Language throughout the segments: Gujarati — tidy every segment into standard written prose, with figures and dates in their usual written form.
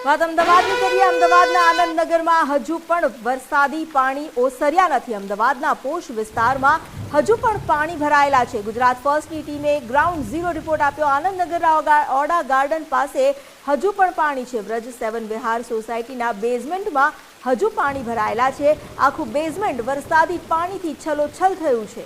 વાત અમદાવાદની કરીએ. અમદાવાદના આનંદનગરમાં હજુ પણ વરસાદી પાણી ઓસર્યા નથી. અમદાવાદના પોશ વિસ્તારમાં હજુ પણ પાણી ભરાયેલા છે. ગુજરાત ફર્સ્ટની ટીમે ગ્રાઉન્ડ ઝીરો રિપોર્ટ આપ્યો. આનંદનગરના ઓડા ગાર્ડન પાસે હજુ પણ પાણી છે. વ્રજ 7 વિહાર સોસાયટીના બેઝમેન્ટમાં હજુ પાણી ભરાયેલા છે. આખું બેઝમેન્ટ વરસાદી પાણીથી છલોછલ થયું છે.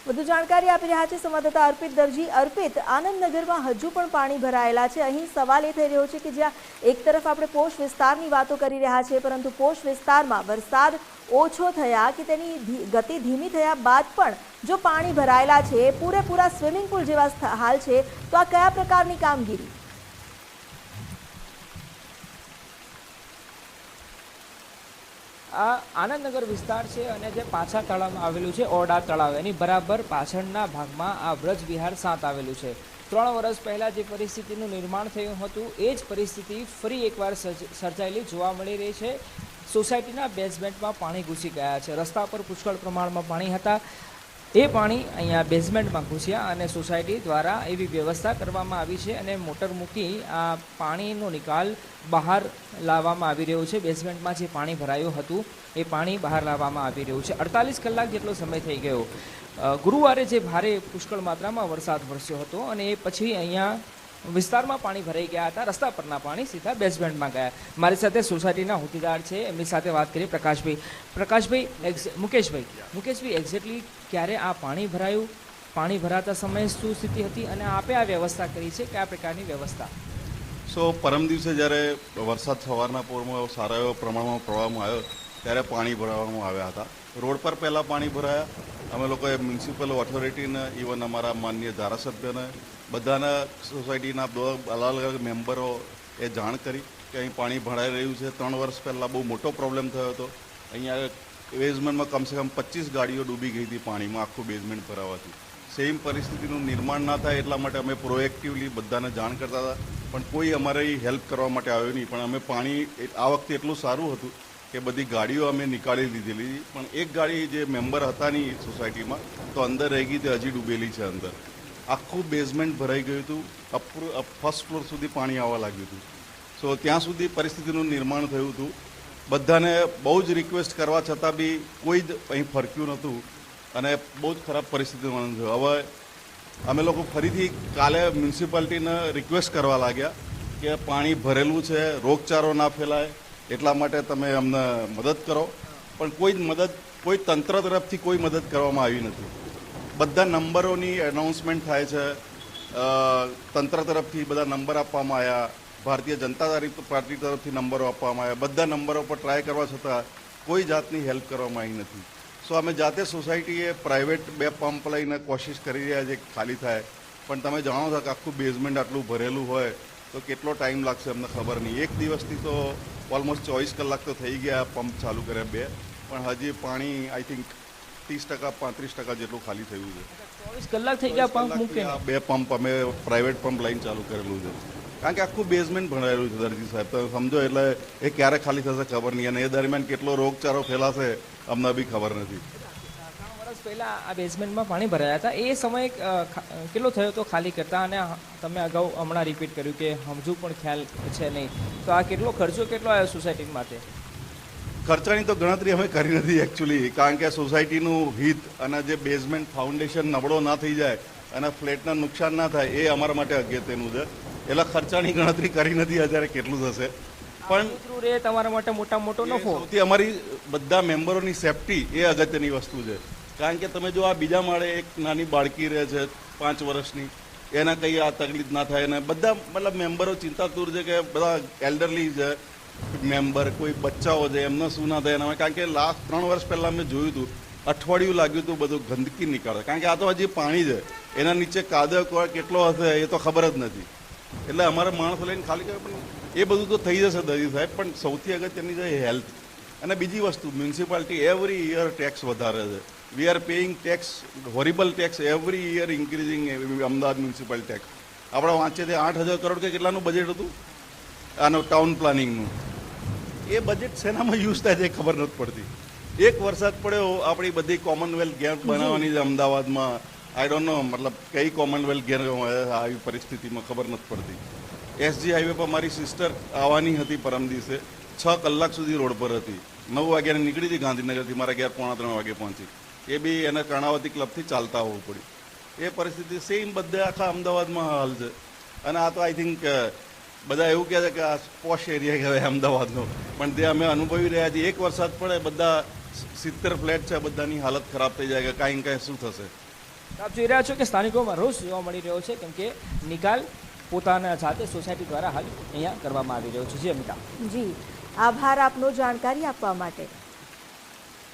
વધુ જાણકારી આપી રહ્યા છે સંવાદદાતા અર્પિત દરજી. અર્પિત, આનંદનગરમાં હજુ પણ પાણી ભરાયેલા છે. અહીં સવાલ એ થઈ રહ્યો છે કે જ્યાં એક તરફ આપણે પોશ વિસ્તારની વાતો કરી રહ્યા છીએ, પરંતુ પોશ વિસ્તારમાં વરસાદ ઓછો થયા કે તેની ગતિ ધીમી થયા બાદ પણ જો પાણી ભરાયેલા છે, પૂરેપૂરા સ્વિમિંગ પુલ જેવા હાલ છે, તો આ કયા પ્રકારની કામગીરી? આ આનંદનગર વિસ્તાર છે અને જે પાછા તળાવમાં આવેલું છે ઓરડા તળાવ, એની બરાબર પાછળના ભાગમાં આ વ્રજ વિહાર 7 આવેલું છે. 3 વર્ષ પહેલાં જે પરિસ્થિતિનું નિર્માણ થયું હતું એ જ પરિસ્થિતિ ફરી એકવાર સર્જાયેલી જોવા મળી રહી છે. સોસાયટીના બેઝમેન્ટમાં પાણી ઘૂસી ગયા છે. રસ્તા પર પુષ્કળ પ્રમાણમાં પાણી હતા. એ પાણી અહીંયા બેઝમેન્ટમાં ઘૂસ્યા અને સોસાયટી દ્વારા એવી વ્યવસ્થા કરવામાં આવી છે અને મોટર મૂકી આ પાણીનો નિકાલ બહાર લાવવામાં આવી રહ્યો છે. બેઝમેન્ટમાં જે પાણી ભરાયું હતું એ પાણી બહાર લાવવામાં આવી રહ્યું છે. 48 કલાક જેટલો સમય થઈ ગયો. ગુરુવારે જે ભારે પુષ્કળ માત્રામાં વરસાદ વરસ્યો હતો અને એ પછી અહીંયા વિસ્તારમાં પાણી ભરાઈ ગયા હતા. રસ્તા પરના પાણી સીધા બેઝમેન્ટમાં ગયા. મારી સાથે સોસાયટીના હોદ્દેદાર છે, એમની સાથે વાત કરીએ. પ્રકાશભાઈ, મુકેશભાઈ એક્ઝેક્ટલી ક્યારે આ પાણી ભરાયું, પાણી ભરાતા સમયે શું સ્થિતિ હતી અને આપે આ વ્યવસ્થા કરી છે, કયા પ્રકારની વ્યવસ્થા? પરમ દિવસે જ્યારે વરસાદ સવારના પોરમાં સારા એવા પ્રમાણમાં પ્રવાહમાં આવ્યો ત્યારે પાણી ભરાવામાં આવ્યા હતા. રોડ પર પહેલાં પાણી ભરાયા. અમે લોકોએ મ્યુનિસિપલ ઓથોરિટીને, ઇવન અમારા માનનીય ધારાસભ્યને, બધાના સોસાયટીના અલગ અલગ મેમ્બરો એ જાણ કરી કે અહીં પાણી ભરાઈ રહ્યું છે. 3 વર્ષ પહેલાં બહુ મોટો પ્રોબ્લેમ થયો હતો. અહીંયા બેઝમેન્ટમાં કમસે કમ 25 ગાડીઓ ડૂબી ગઈ હતી પાણીમાં, આખું બેઝમેન્ટ ભરાવાથી. સેમ પરિસ્થિતિનું નિર્માણ ના થાય એટલા માટે અમે પ્રોએક્ટિવલી બધાને જાણ કરતા હતા, પણ કોઈ અમારી હેલ્પ કરવા માટે આવ્યો નહીં. પણ અમે પાણી આ વખતે એટલું સારું હતું કે બધી ગાડીઓ અમે નીકાળી લીધેલી, પણ એક ગાડી જે મેમ્બર હતા નહીં સોસાયટીમાં તો અંદર રહી ગઈ, તે હજી ડૂબેલી છે અંદર. આખું બેઝમેન્ટ ભરાઈ ગયું હતું. ફર્સ્ટ ફ્લોર સુધી પાણી આવવા લાગ્યું હતું. સો ત્યાં સુધી પરિસ્થિતિનું નિર્માણ થયું હતું. બધાને બહુ જ રિક્વેસ્ટ કરવા છતાં બી કોઈ જ અહીં ફરક્યું નહોતું અને બહુ જ ખરાબ પરિસ્થિતિનું થયું. હવે અમે લોકો ફરીથી કાલે મ્યુનિસિપાલિટીને રિક્વેસ્ટ કરવા લાગ્યા કે પાણી ભરેલું છે, રોગચાળો ના ફેલાય, એટલા માટે તમે અમને મદદ કરો. પણ કોઈ તંત્ર તરફથી કોઈ મદદ કરવામાં આવી નથી. બધા નંબરોની એનાઉન્સમેન્ટ થાય છે, તંત્ર તરફથી બધા નંબર આપવામાં આવ્યા, ભારતીય જનતા પાર્ટી તરફથી નંબરો આપવામાં આવ્યા. બધા નંબરો પર ટ્રાય કરવા છતાં કોઈ જાતની હેલ્પ કરવામાં આવી નથી. સો અમે જાતે સોસાયટીએ પ્રાઇવેટ 2 પંપ લઈને કોશિશ કરી રહ્યા છે ખાલી થાય, પણ તમે જાણો છો કે આખું બેઝમેન્ટ આટલું ભરેલું હોય તો કેટલો ટાઈમ લાગશે અમને ખબર નહીં. એક દિવસથી તો ઓલમોસ્ટ 24 કલાક તો થઈ ગયા પંપ ચાલુ કર્યા 2, પણ હજી પાણી આઈ થિંક 30% 35% જેટલું ખાલી થયું છે. 24 કલાક થઈ ગયા પંપ મૂકે? 2 પંપ અમે પ્રાઇવેટ પંપ લાઈન ચાલુ કરેલું છે, કારણ કે આખું બેઝમેન્ટ ભરાયેલું છે દરજી સાહેબ. તો સમજો એટલે એ ક્યારે ખાલી થશે ખબર નહીં, અને એ દરમિયાન કેટલો રોગચાળો ફેલાશે અમને બી ખબર નથી. 3 વર્ષ પહેલા આ બેઝમેન્ટમાં પાણી ભરાયા હતા, એ સમય કેટલો થયો તો ખાલી કરતા? અને તમે અગાઉ હમણાં રિપીટ કર્યું કે હજુ પણ ખ્યાલ છે નહીં, તો આ કેટલો ખર્ચો કેટલો આવ્યો સોસાયટી માટે? ખર્ચાની તો ગણતરી અમે કરી નથી એકચ્યુઅલી, કારણ કે સોસાયટીનું હિત અને જે બેઝમેન્ટ ફાઉન્ડેશન નબળો ના થઈ જાય અને ફ્લેટના નુકસાન ના થાય એ અમારા માટે અગત્યનું છે. એટલે ખર્ચાની ગણતરી કરી નથી અત્યારે કેટલું થશે, પણ તમારા માટે મોટો નફો. સૌથી અમારી બધા મેમ્બરોની સેફટી એ અગત્યની વસ્તુ છે. કારણ કે તમે જો આ બીજા માળે એક નાની બાળકી રહે છે 5 વર્ષની, એના કંઈ આ તકલીફ ના થાય, અને બધા મતલબ મેમ્બરો ચિંતાતુર છે કે બધા એલ્ડરલી છે મેમ્બર, કોઈ બચ્ચાઓ છે, એમને શું ના થાય એના. કારણ કે લાસ્ટ 3 વર્ષ પહેલાં મેં જોયું હતું, અઠવાડિયું લાગ્યું હતું બધું ગંદકી નીકળે, કારણ કે આ તો હજી પાણી છે, એના નીચે કાદવ કેટલો હશે એ તો ખબર જ નથી. એટલે અમારા માણસો લઈને ખાલી કરે, પણ એ બધું તો થઈ જશે દરજી સાહેબ, પણ સૌથી અગત્યની છે હેલ્થ. અને બીજી વસ્તુ, મ્યુનિસિપાલિટી એવરી યર ટેક્સ વધારે છે. We are paying tax, horrible tax, every year increasing. Ahmedabad municipal tax આપણે વાંચીએ તે 8,000 કરોડ કે કેટલાનું બજેટ હતું આનું ટાઉન પ્લાનિંગનું. એ બજેટ શેનામાં યુઝ થાય છે એ ખબર નથી પડતી. એક વરસાદ પડ્યો, આપણી બધી કોમનવેલ્થ ગેમ્સ બનાવવાની છે અમદાવાદમાં, આઈ ડોન્ટ નો મતલબ કઈ કોમનવેલ્થ ગેર આવી પરિસ્થિતિમાં ખબર નથી પડતી. એસજી હાઈવે પર મારી સિસ્ટર આવવાની હતી પરમ દિવસે, 6 કલાક સુધી રોડ પર હતી. 9 વાગ્યાને નીકળી હતી ગાંધીનગરથી, મારા ઘેર 2:45 વાગે પહોંચી. એ બી એને કર્ણાવતી ક્લબથી ચાલતા આવવું પડ્યું. એ પરિસ્થિતિ સેમ બધે આખા અમદાવાદમાં હાલ છે. અને આ તો આઈ થિંક બધા એવું કહે છે કે આ પોશ એરિયા કહેવાય અમદાવાદનો, પણ તે અમે અનુભવી રહ્યા છીએ. એક વરસાદ પડે બધા 70 ફ્લેટ છે, બધાની હાલત ખરાબ થઈ જાય કે કાંઈ ને કાંઈ શું થશે. આપ જોઈ રહ્યા છો કે સ્થાનિકોમાં રોષ જોવા મળી રહ્યો છે, કેમ કે નિકાલ પોતાના જાતે સોસાયટી દ્વારા હાલ અહીંયા કરવામાં આવી રહ્યો છે. જી અમિતા. જી, આભાર આપનો જાણકારી આપવા માટે.